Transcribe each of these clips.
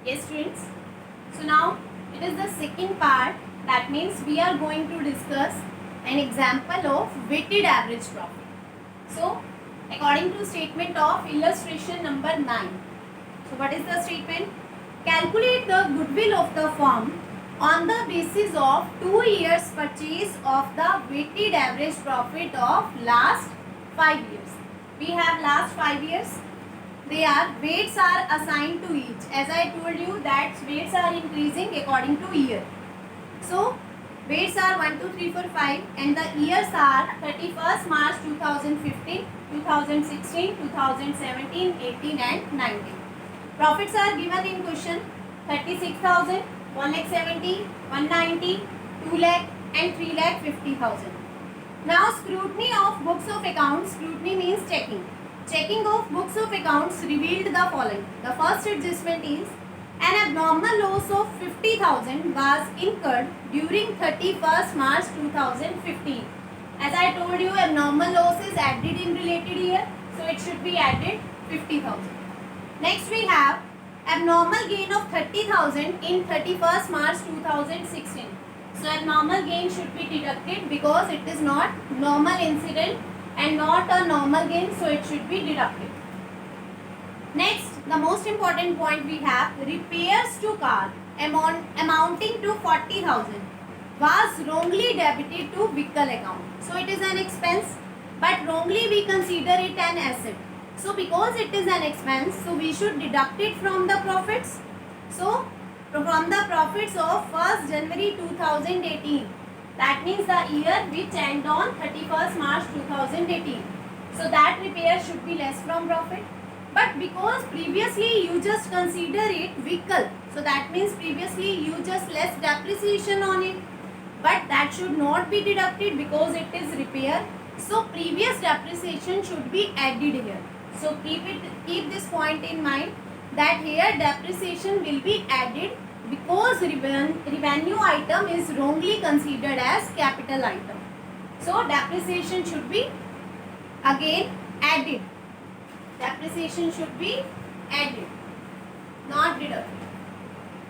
Yes, students. So now it is the second part. That means we are going to discuss an example of weighted average profit. So according to statement of illustration number 9. So what is the statement? Calculate the goodwill of the firm on the basis of 2 years purchase of the weighted average profit of last 5 years. We have last 5 years. Weights are assigned to each. As I told you that weights are increasing according to year. So weights are 1, 2, 3, 4, 5 and the years are 31st March 2015, 2016, 2017, 18 and 19. Profits are given in question 36,000, 1,70,000, 190, 2 lakh and 3,50,000. Now scrutiny of books of accounts. Scrutiny means checking. Checking of books of accounts revealed the following. The first adjustment is an abnormal loss of 50,000 was incurred during 31st March 2015. As I told you, abnormal loss is added in related year, so it should be added 50,000. Next we have abnormal gain of 30,000 in 31st March 2016. So abnormal gain should be deducted because it is not normal incident and not a normal gain, so it should be deducted. Next, the most important point we have repairs to car amounting to 40,000 was wrongly debited to vehicle account. So it is an expense, but wrongly we consider it an asset. So because it is an expense, so we should deduct it from the profits. So from the profits of 1st January 2018. That means the year which end on 31st March 2018. So that repair should be less from profit. But because previously you just consider it vehicle, so that means previously you just less depreciation on it. But that should not be deducted because it is repair. So previous depreciation should be added here. So keep this point in mind that here depreciation will be added because revenue item is wrongly considered as capital item. So depreciation should be again added. Depreciation should be added, not deducted.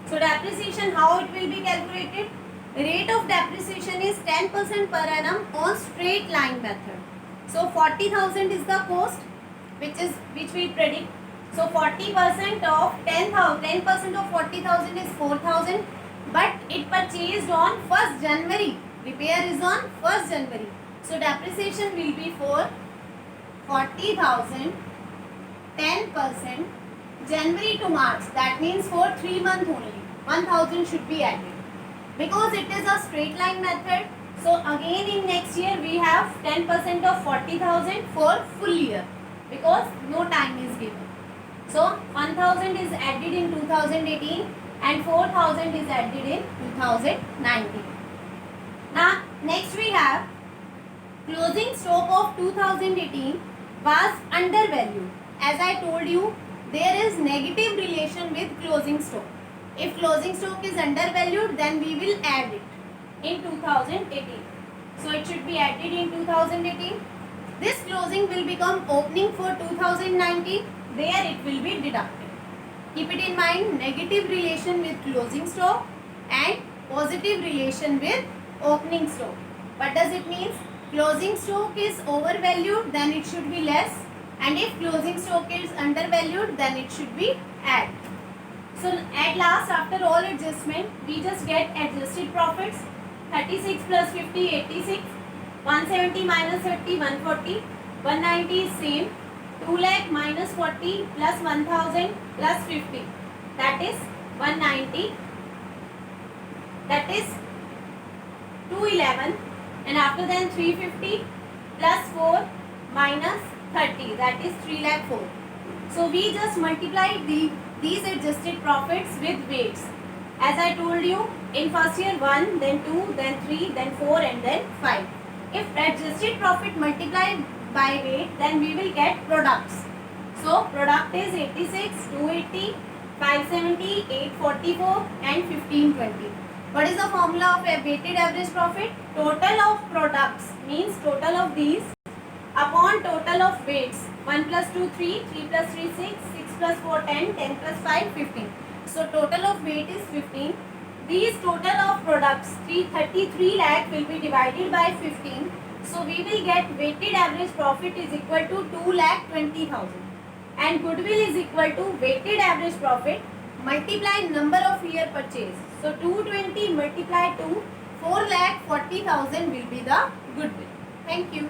So depreciation, how it will be calculated? Rate of depreciation is 10% per annum on straight line method. So 40,000 is the cost which we predict. So 40% of 10,000, 10% of 40,000 is 4,000, but it purchased on 1st January. Repair is on 1st January. So depreciation will be for 40,000, 10% January to March. That means for 3 months only. 1,000 should be added. Because it is a straight line method, so again in next year we have 10% of 40,000 for full year because no time is given. So 1,000 is added in 2018 and 4,000 is added in 2019. Now next we have closing stock of 2018 was undervalued. As I told you, there is negative relation with closing stock. If closing stock is undervalued, then we will add it in 2018. So it should be added in 2018. This closing will become opening for 2019. There it will be deducted. Keep it in mind, negative relation with closing stock and positive relation with opening stock. What does it mean? Closing stock is overvalued, then it should be less, and if closing stock is undervalued, then it should be add. So at last, after all adjustment, we just get adjusted profits. 36 plus 50, 86. 170 minus 30, 140. 190 is same. 2 lakh minus 40 plus 1000 plus 50. That is 190. That is 211. And after then 350 plus 4 minus 30. That is 3 lakh 4. So we just multiplied these adjusted profits with weights. As I told you, in first year 1, then 2, then 3, then 4 and then 5. If adjusted profit multiplied by weight, then we will get products. So product is 86, 280, 570, 844 and 1520. What is the formula of a weighted average profit? Total of products means total of these upon total of weights. 1 plus 2, 3, 3 plus 3, 6, 6 plus 4, 10, 10 plus 5, 15. So total of weight is 15. These total of products 333 lakh will be divided by 15. So we will get weighted average profit is equal to 2 lakh 20,000. And goodwill is equal to weighted average profit multiply number of year purchase. So 220 multiplied to 4 lakh 40,000 will be the goodwill. Thank you.